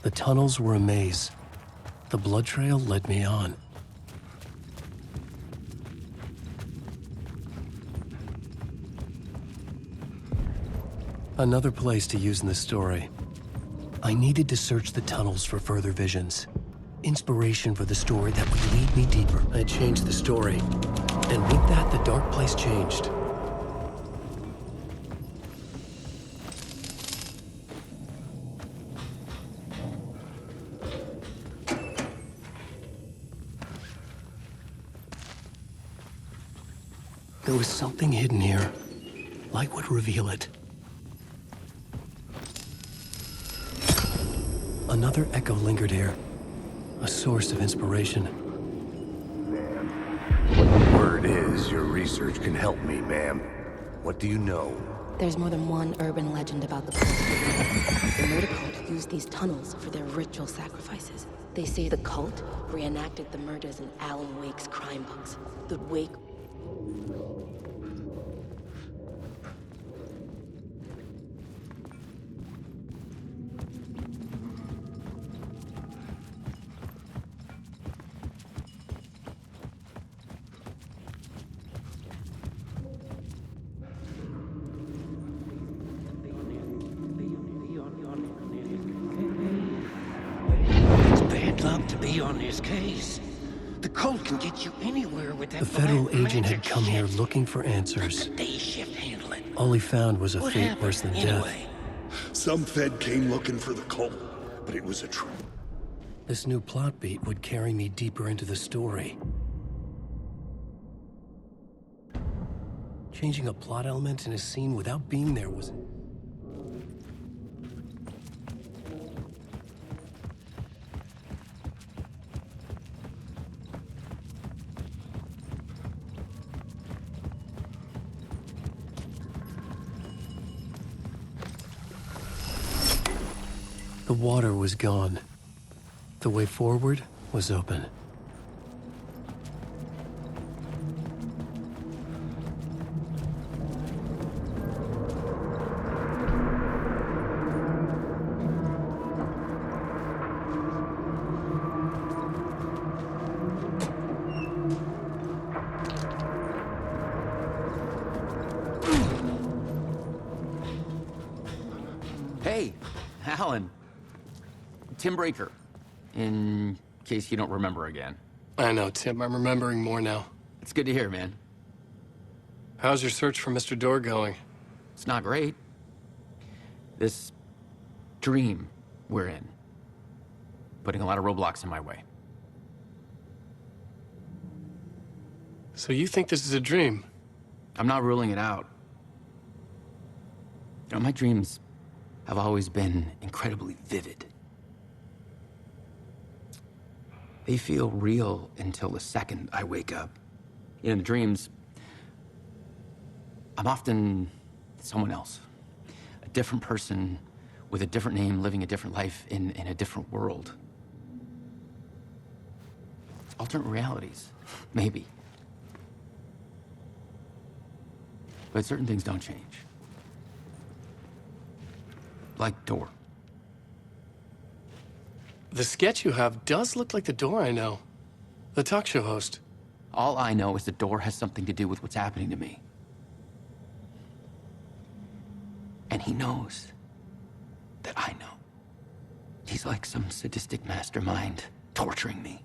The tunnels were a maze. The blood trail led me on. Another place to use in the story. I needed to search the tunnels for further visions. Inspiration for the story that would lead me deeper. I changed the story. And with that, the dark place changed. There was something hidden here. Light would reveal it. Another echo lingered here. A source of inspiration. Word is, your research can help me, ma'am. What do you know? There's more than one urban legend about the cult. The murder cult used these tunnels for their ritual sacrifices. They say the cult reenacted the murders in Alan Wake's crime books. The Wake... Luck to be on this case. The cult can get you anywhere with that. The federal agent had come here looking for answers. Let the day shift handle it. All he found was a What fate happened, worse than anyway? death. Some Fed came looking for the cult, but it was a trap. This new plot beat would carry me deeper into the story. Changing a plot element in a scene without being there was... The water was gone. The way forward was open. Hey, Alan. Tim Breaker, in case you don't remember again. I know, Tim. I'm remembering more now. It's good to hear, man. How's your search for Mr. Dorr going? It's not great. This dream we're in, putting a lot of roadblocks in my way. So you think this is a dream? I'm not ruling it out. You know, my dreams have always been incredibly vivid. They feel real until the second I wake up. In dreams, I'm often someone else. A different person with a different name, living a different life in a different world. Alternate realities, maybe. But certain things don't change. Like Dorr. The sketch you have does look like the Dorr I know. The talk show host. All I know is the Dorr has something to do with what's happening to me. And he knows that I know. He's like some sadistic mastermind torturing me.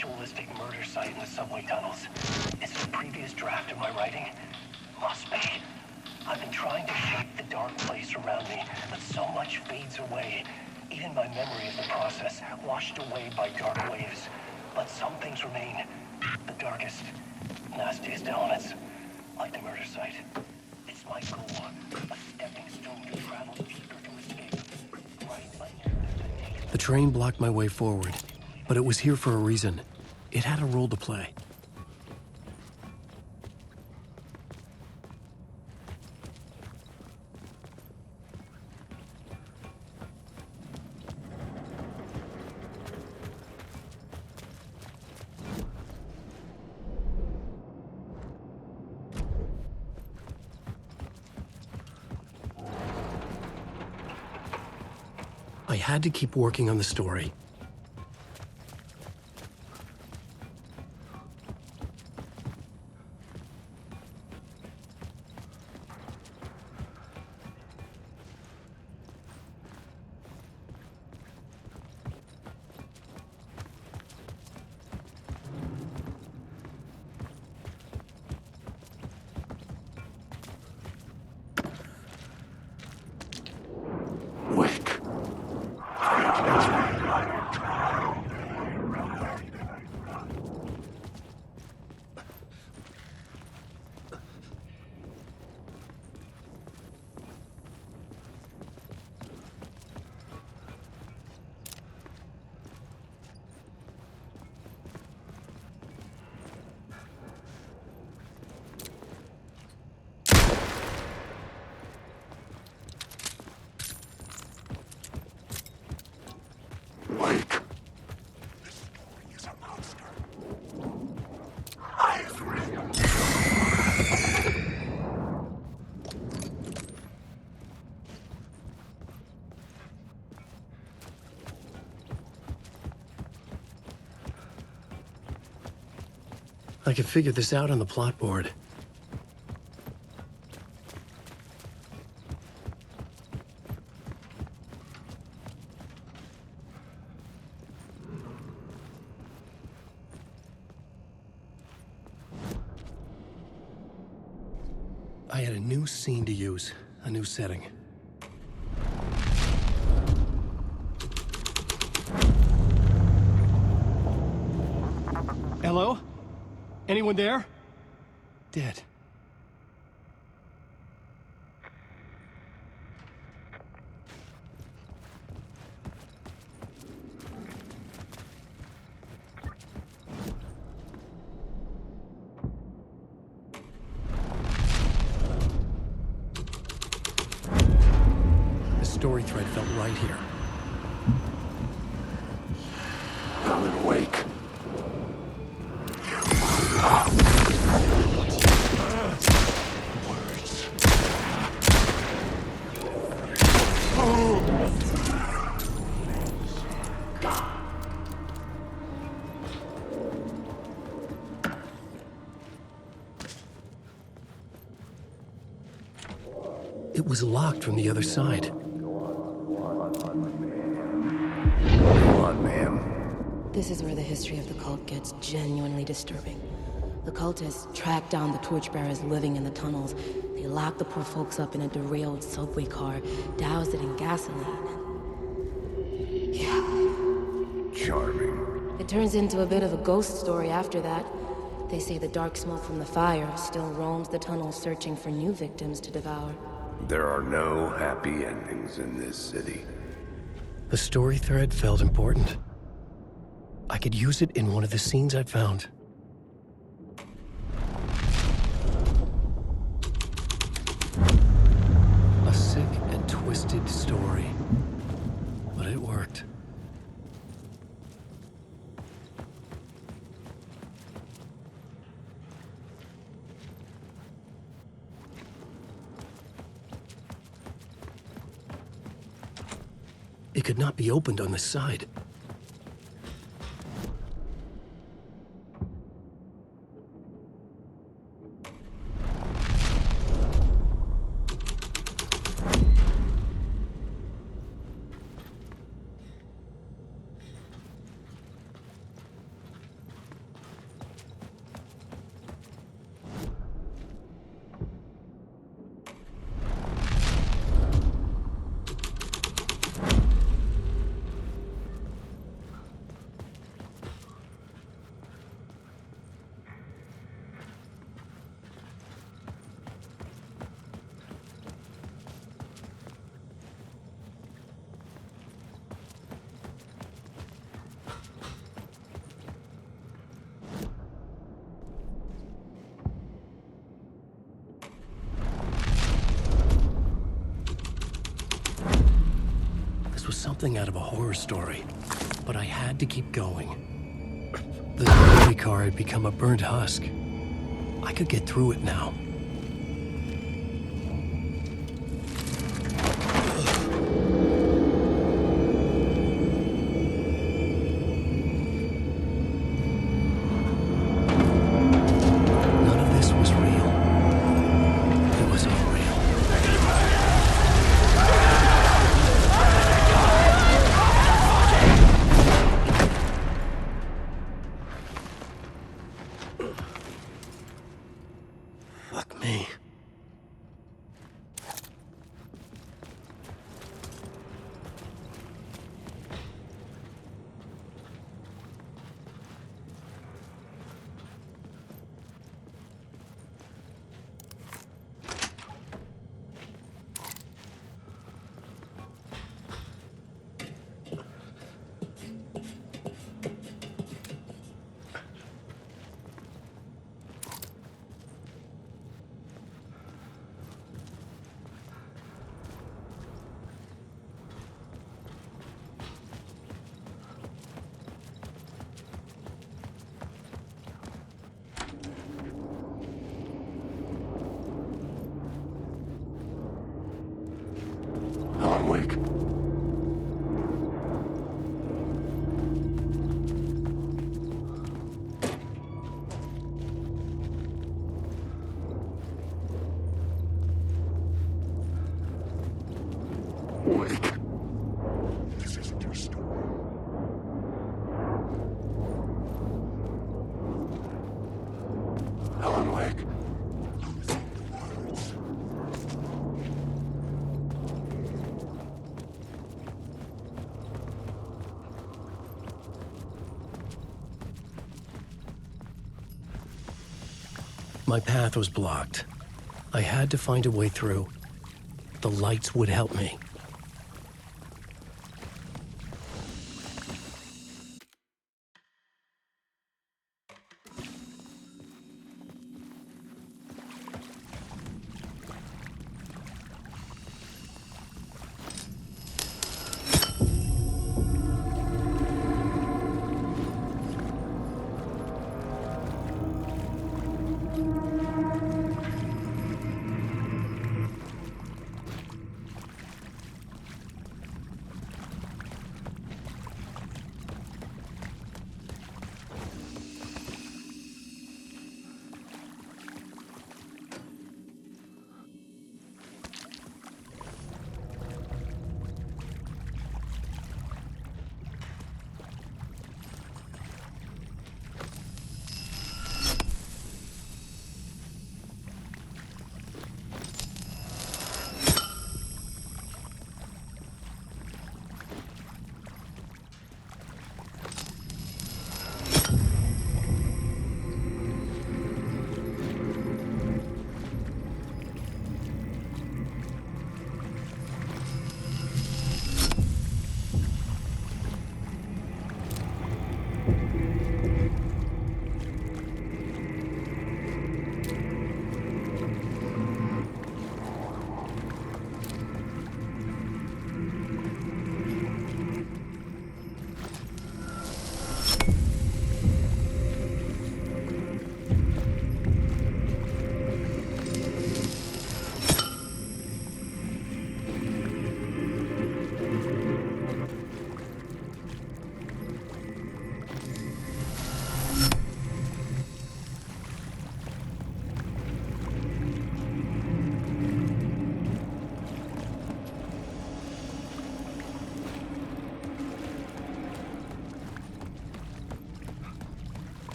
ritualistic murder site in the subway tunnels. Is it a previous draft of my writing? Must be. I've been trying to shape the dark place around me, but so much fades away. Even my memory of the process, washed away by dark waves. But some things remain. The darkest, nastiest elements, like the murder site. It's my goal, a stepping stone to travel deeper to escape. Right by the train blocked my way forward, but it was here for a reason. It had a role to play. I had to keep working on the story. Wake. Wake. This story is a monster. I've written. I could figure this out on the plot board. I had a new scene to use, a new setting. Hello? Anyone there? Dead. The story thread felt right here. I'm in wake. It was locked from the other side. Go on, ma'am. This is where the history of the cult gets genuinely disturbing. The cultists tracked down the torchbearers living in the tunnels. They locked the poor folks up in a derailed subway car, doused it in gasoline. Yeah. Charming. It turns into a bit of a ghost story after that. They say the dark smoke from the fire still roams the tunnels searching for new victims to devour. There are no happy endings in this city. The story thread felt important. I could use it in one of the scenes I'd found. A sick and twisted story. But it worked. It could not be opened on this side. something out of a horror story, but I had to keep going. The delivery car had become a burnt husk. I could get through it now. None of this was real. It was all real. Fuck me. Alan Wake. Wake. This isn't your story. Alan Wake. Losing the words. My path was blocked. I had to find a way through. The lights would help me.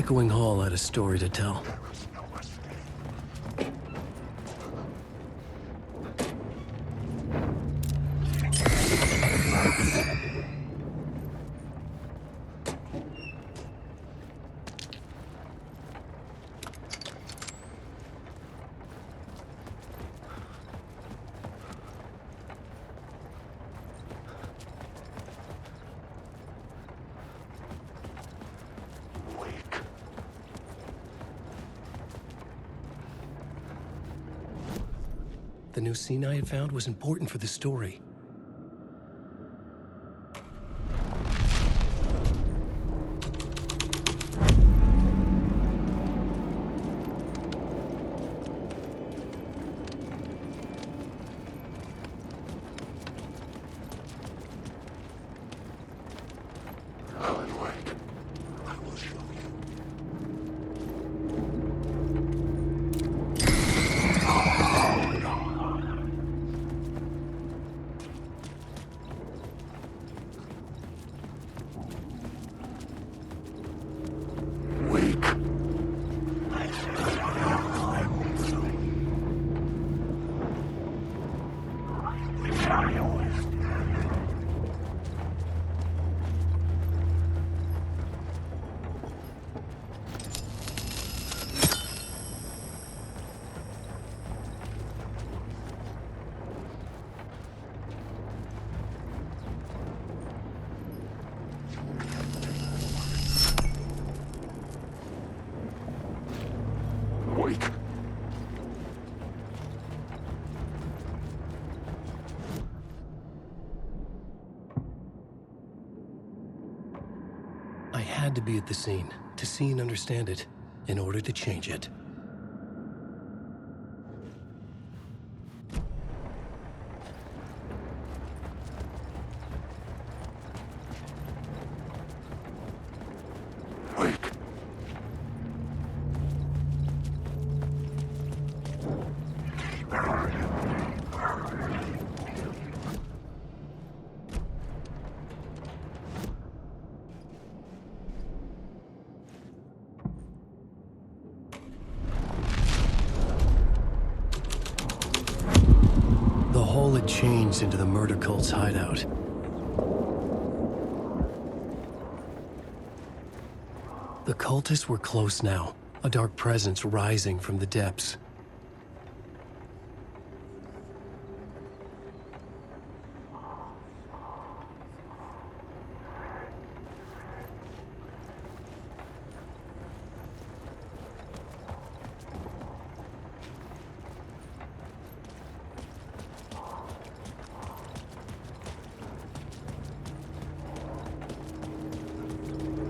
echoing hall had a story to tell. There is no escape. Wake. The new scene I had found was important for the story. Alan Wake. I will show you. Wake. I said I will show you. Child. Wake. I had to be at the scene, to see and understand it, in order to change it. Wake. The hole had changed into the murder cult's hideout. The cultists were close now, a dark presence rising from the depths.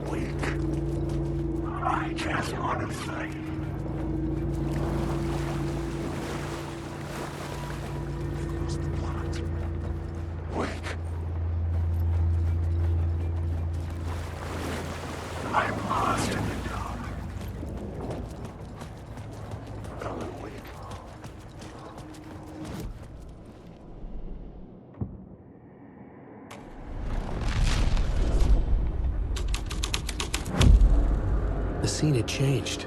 Wake. I just want to say. Use the plot. Wake. I'm lost in the dark. Alan Wake. The scene had changed.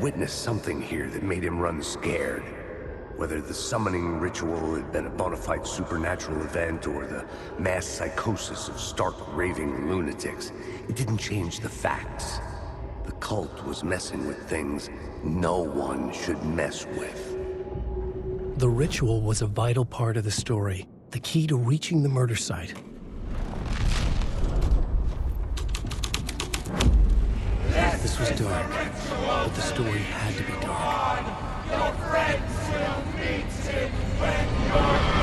witnessed something here that made him run scared. Whether the summoning ritual had been a bona fide supernatural event or the mass psychosis of stark raving lunatics, it didn't change the facts. The cult was messing with things no one should mess with. The ritual was a vital part of the story, the key to reaching the murder site. This was dark, but the story had to be dark. Your friends will meet him when you're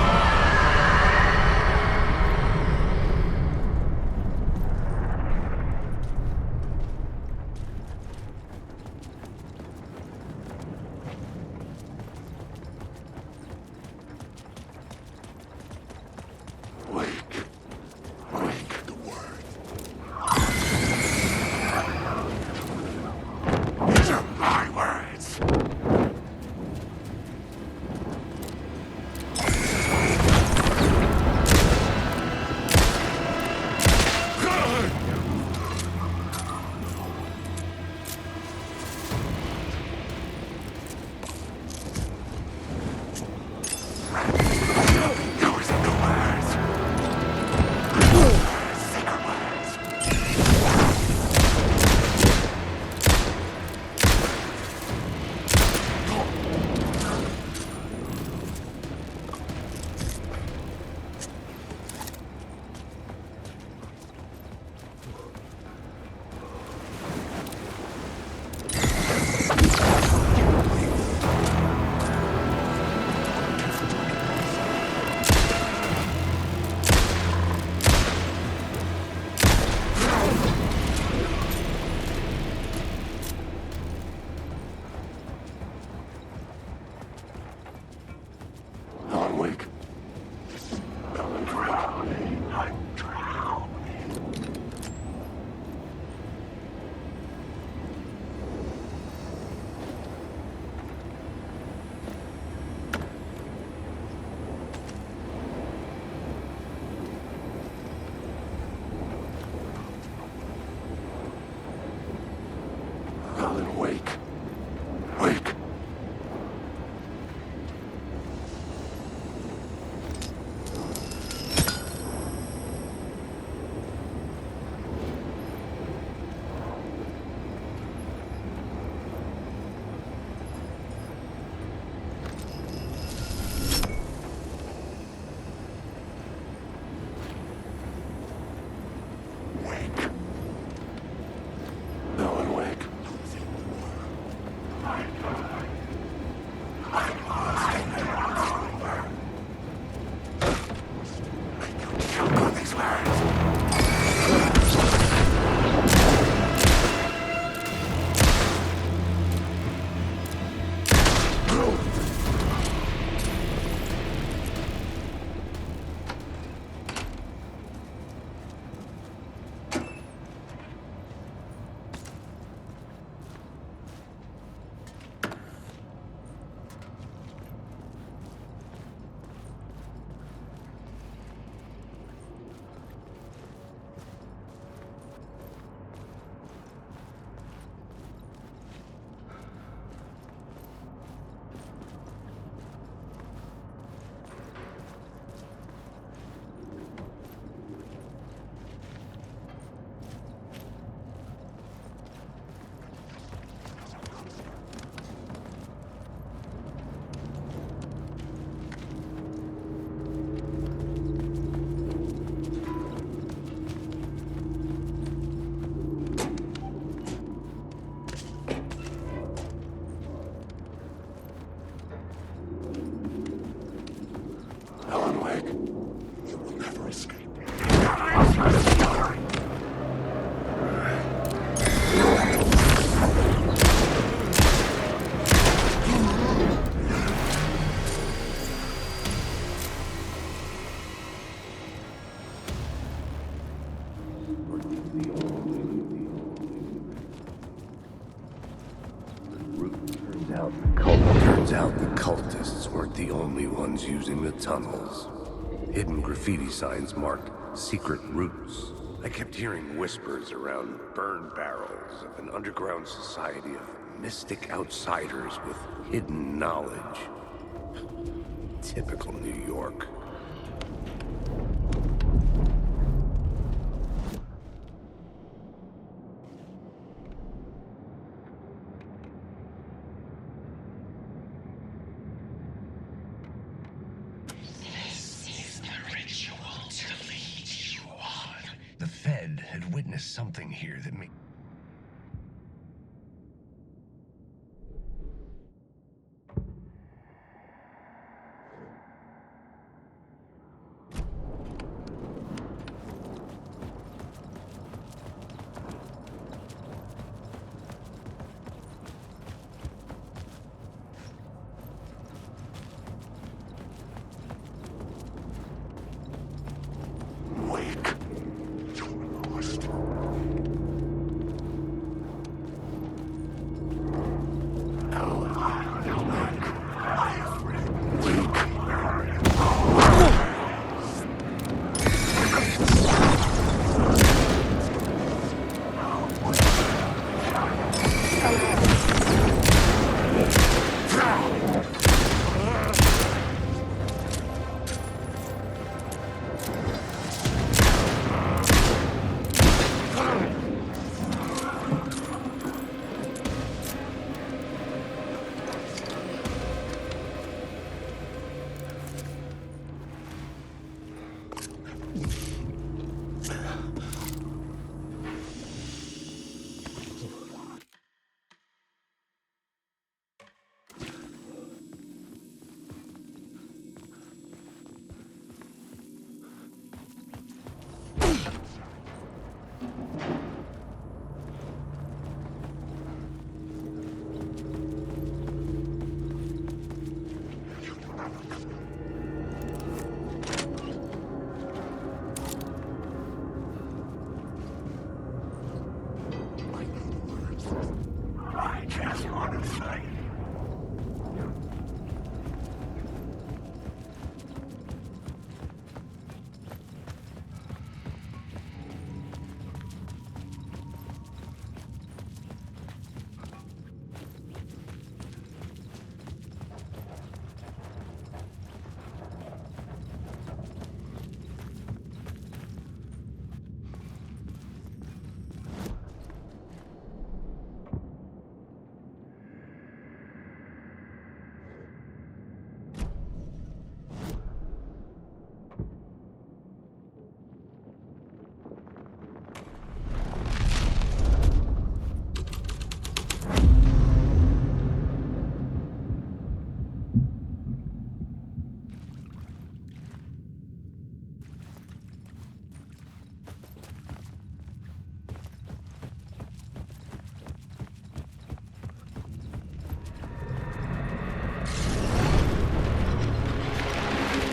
Turns out the cultists weren't the only ones using the tunnels. Hidden graffiti signs marked secret routes. I kept hearing whispers around burn barrels of an underground society of mystic outsiders with hidden knowledge. Typical New York. The Fed had witnessed something here that made... Wake. You're lost. I just want to say.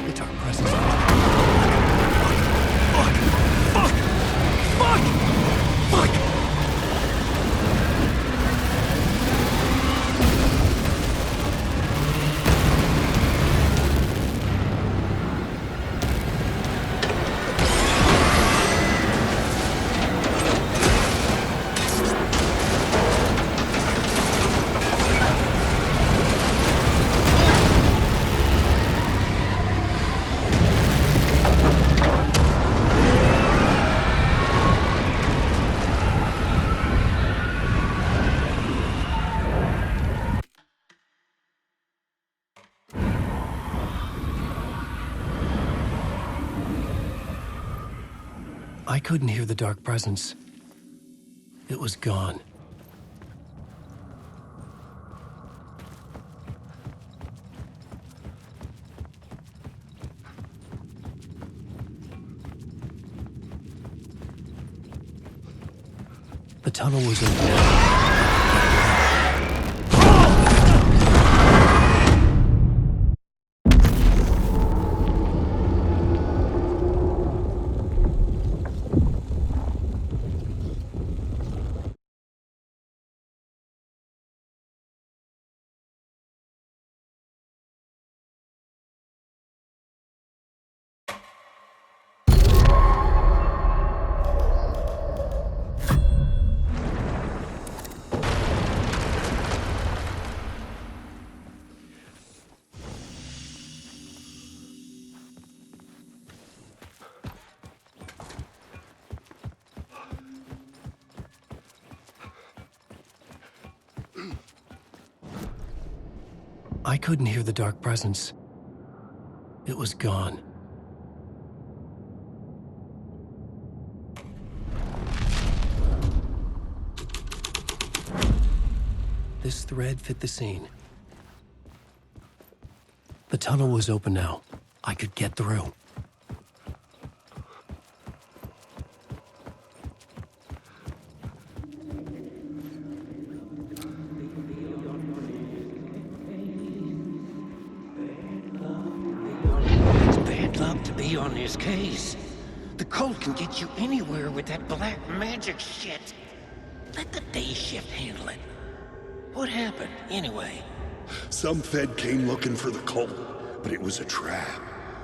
The dark presence. Fuck! Fuck! Fuck! Fuck! Fuck! I couldn't hear the dark presence. It was gone. The tunnel was open. I couldn't hear the dark presence. It was gone. This thread fit the scene. The tunnel was open now. I could get through. It's bad luck to be on this case. The cult can get you anywhere with that black magic shit. Let the day shift handle it. What happened, anyway? Some Fed came looking for the cult, but it was a trap.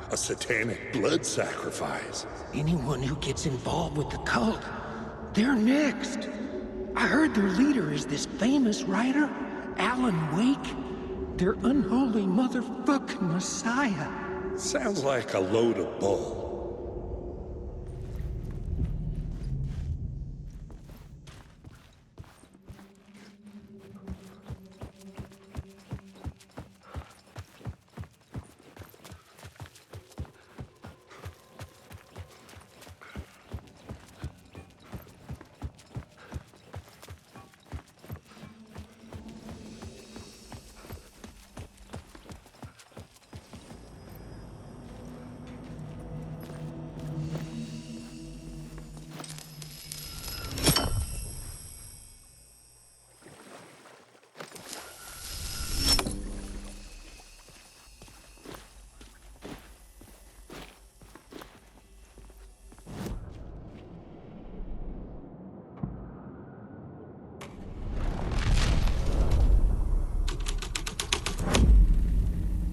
A satanic blood sacrifice. Anyone who gets involved with the cult, they're next. I heard their leader is this famous writer, Alan Wake. Their unholy motherfucking messiah. Sounds like a load of bull.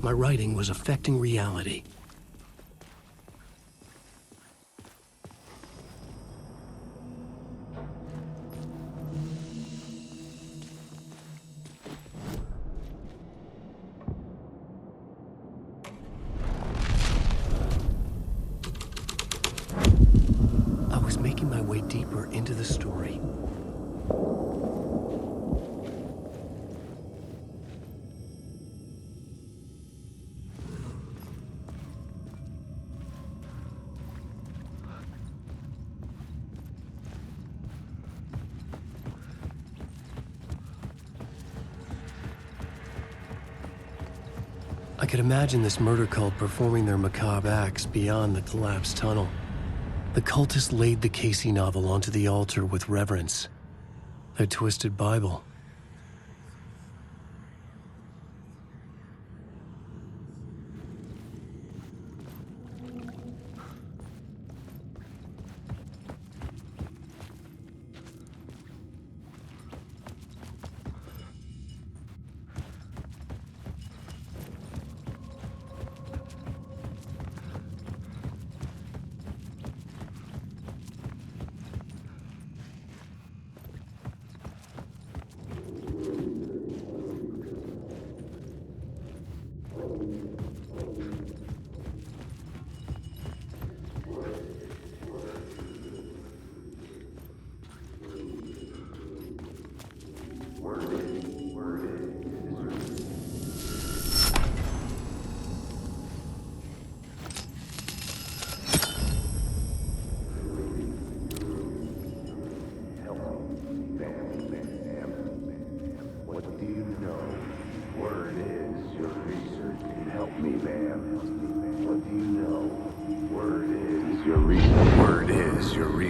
My writing was affecting reality. I was making my way deeper into the story. I could imagine this murder cult performing their macabre acts beyond the collapsed tunnel. The cultists laid the Casey novel onto the altar with reverence. Their twisted Bible.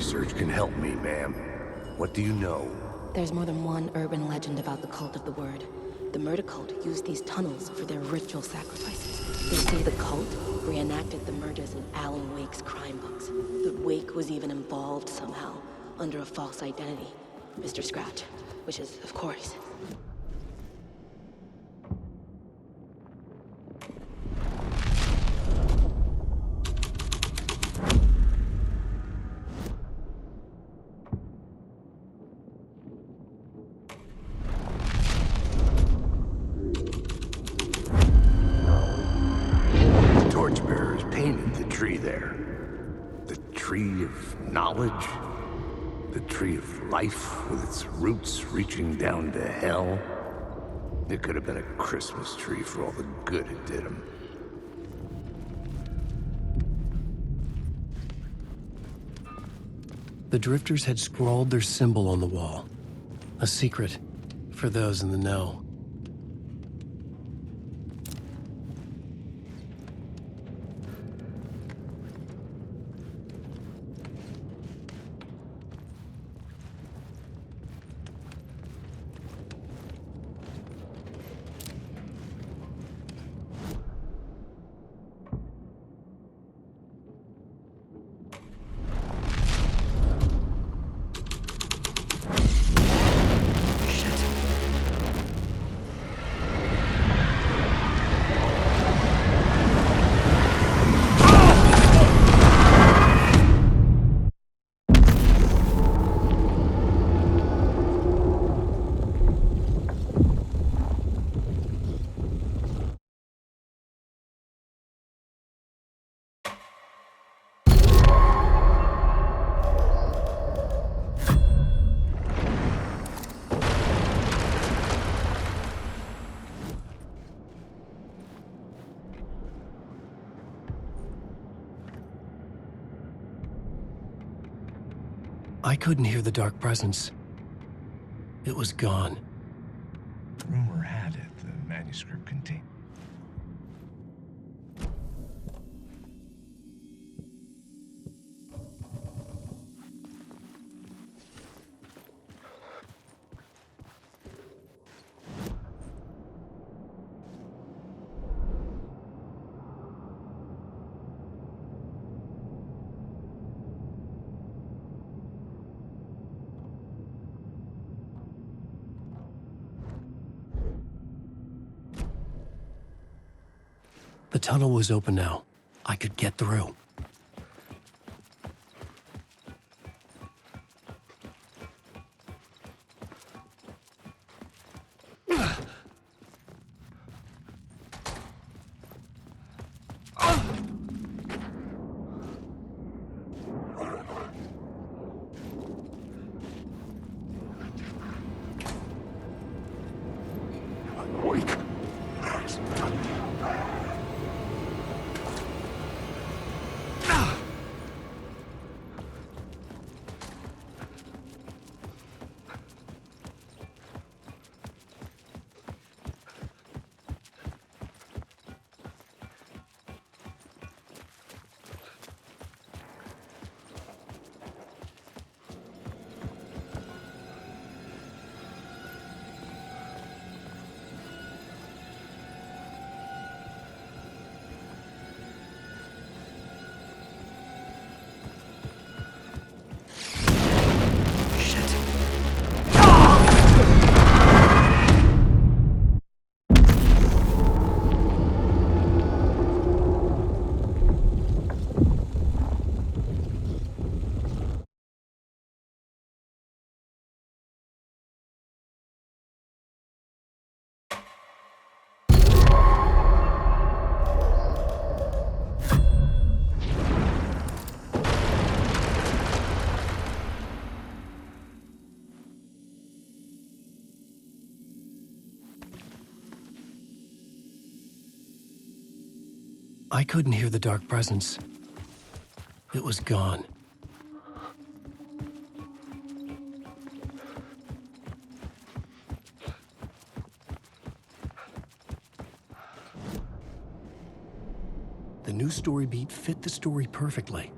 Research can help me, ma'am. What do you know? There's more than one urban legend about the cult of the Word. The murder cult used these tunnels for their ritual sacrifices. They say the cult reenacted the murders in Alan Wake's crime books. That Wake was even involved somehow, under a false identity. Mr. Scratch, which is, of course, knowledge? The tree of life with its roots reaching down to hell? It could have been a Christmas tree for all the good it did him. The drifters had scrawled their symbol on the wall. A secret for those in the know. I couldn't hear the dark presence. It was gone. Rumor had it the manuscript contained. The tunnel was open now. I could get through. Wait. I couldn't hear the dark presence. It was gone. The new story beat fit the story perfectly.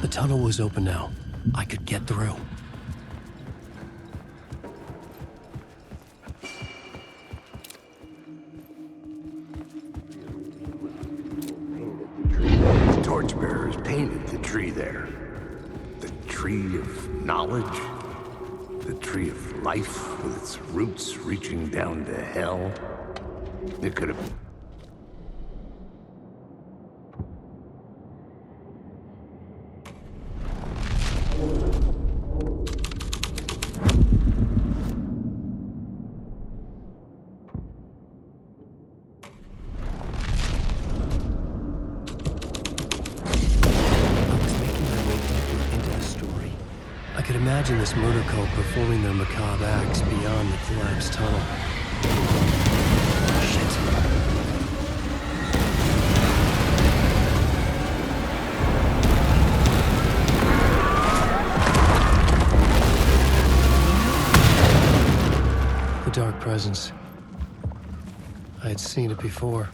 The tunnel was open now. I could get through. The torchbearers painted the tree there. The tree of knowledge. The tree of life with its roots reaching down to hell. It could have... I was making my way deeper into imagine this murder cult performing their macabre acts beyond the collapsed tunnel. Shit. The dark presence. I had seen it before.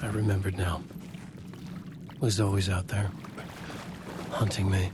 I remembered now. It was always out there, hunting me.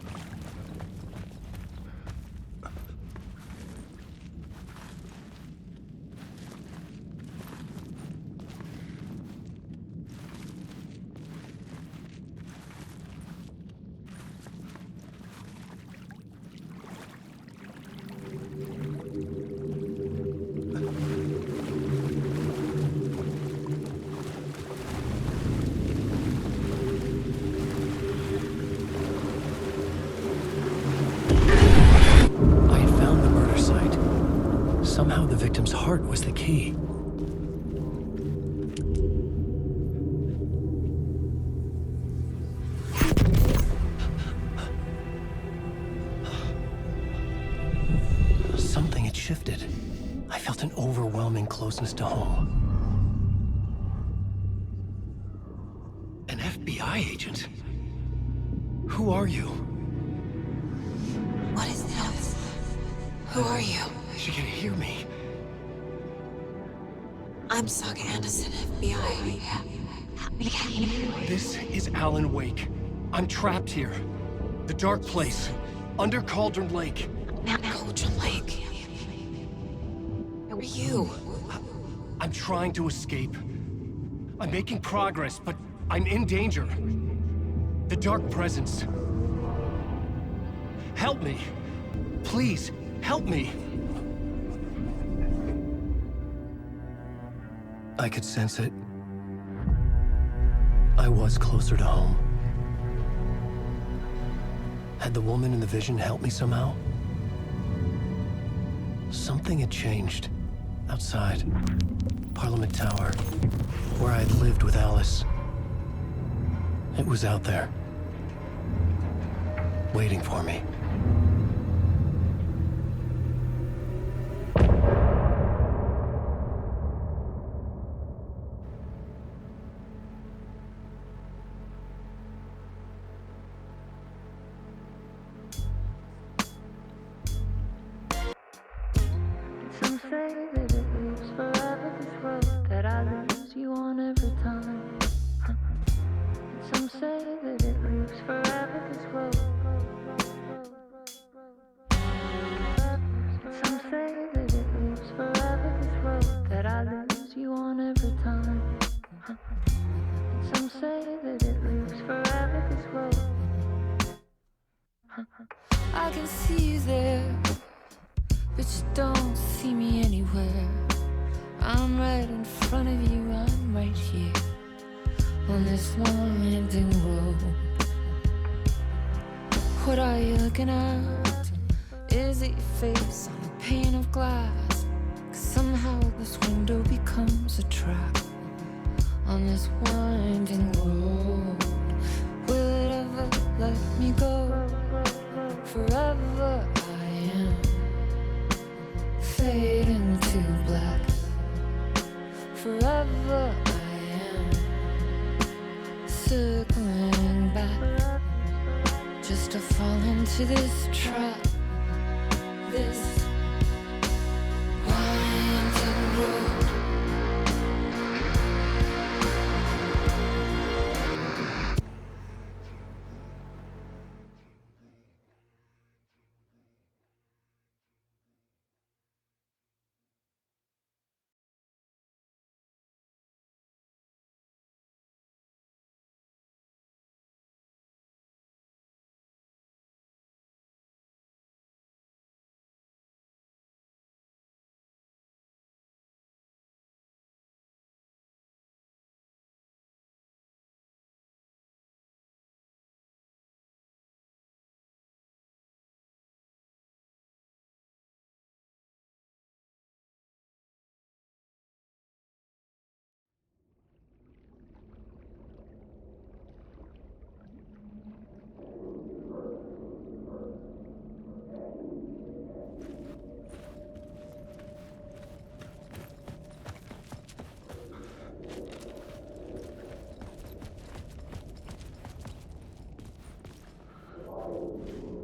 Somehow the victim's heart was the key. Something had shifted. I felt an overwhelming closeness to home. An FBI agent? Who are you? What is this? Who are you? She can hear me. I'm Saga Anderson, FBI. This is Alan Wake. I'm trapped here. The dark place. Under Cauldron Lake. Cauldron Lake. Where are you? I'm trying to escape. I'm making progress, but I'm in danger. The dark presence. Help me. Please, help me. I could sense it. I was closer to home. Had the woman in the vision helped me somehow? Something had changed. Outside. Parliament Tower. Where I had lived with Alice. It was out there. Waiting for me. Some say that it lives forever, this road that I lose you on every time. Some say that it lives forever, this road. Some say that it lives forever, this road that I lose you on every time. Some say that it lives forever, this road. I can see you there, but you don't see me anywhere. I'm right in front of you, I'm right here on this winding road. What are you looking at? Is it your face on a pane of glass? 'Cause somehow this window becomes a trap on this winding road. Will it ever let me go? Forever I am fading to black. Forever I am circling back, just to fall into this trap. This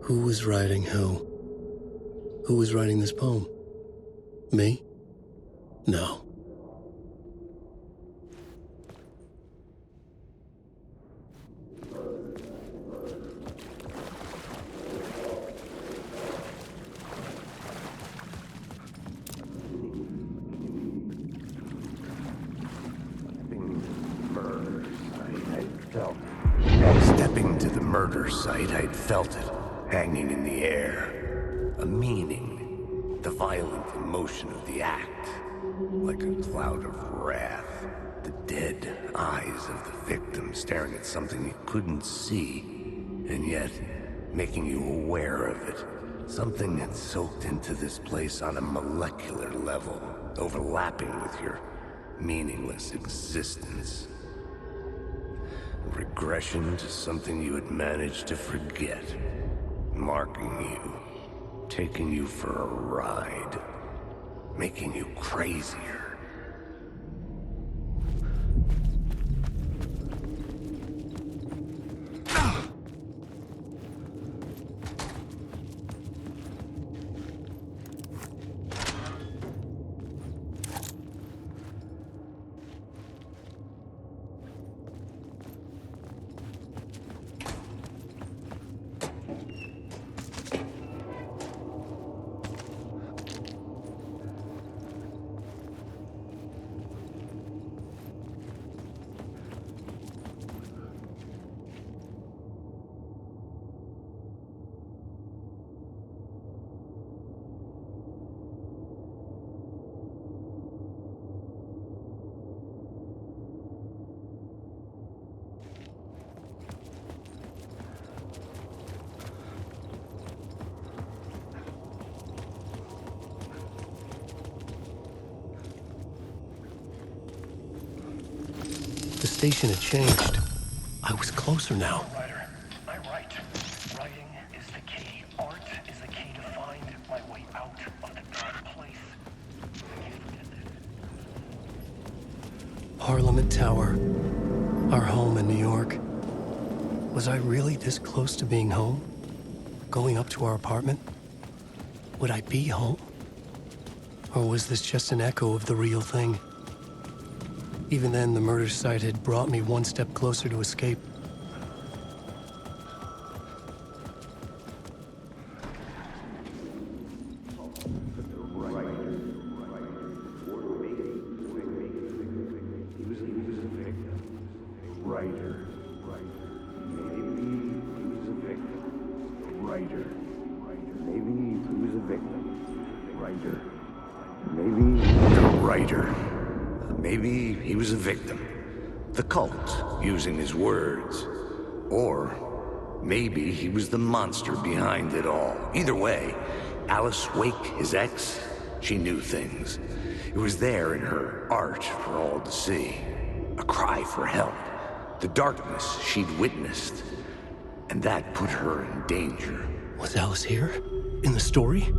Who was writing who? Who was writing this poem? Me? No. Stepping to the murder site, I'd felt it, hanging in the air. A meaning, the violent emotion of the act, like a cloud of wrath. The dead eyes of the victim staring at something you couldn't see, and yet making you aware of it. Something that soaked into this place on a molecular level, overlapping with your meaningless existence. Regression to something you had managed to forget. Marking you. Taking you for a ride. Making you crazier. The station had changed. I was closer now. Writer, I write. Writing is the key. Art is the key to find my way out of the dark place. I can't forget that. Parliament Tower. Our home in New York. Was I really this close to being home? Going up to our apartment? Would I be home? Or was this just an echo of the real thing? Even then, the murder site had brought me one step closer to escape. Maybe he was a victim. The cult, using his words. Or maybe he was the monster behind it all. Either way, Alice Wake, his ex, she knew things. It was there in her art for all to see. A cry for help. The darkness she'd witnessed. And that put her in danger. Was Alice here? In the story?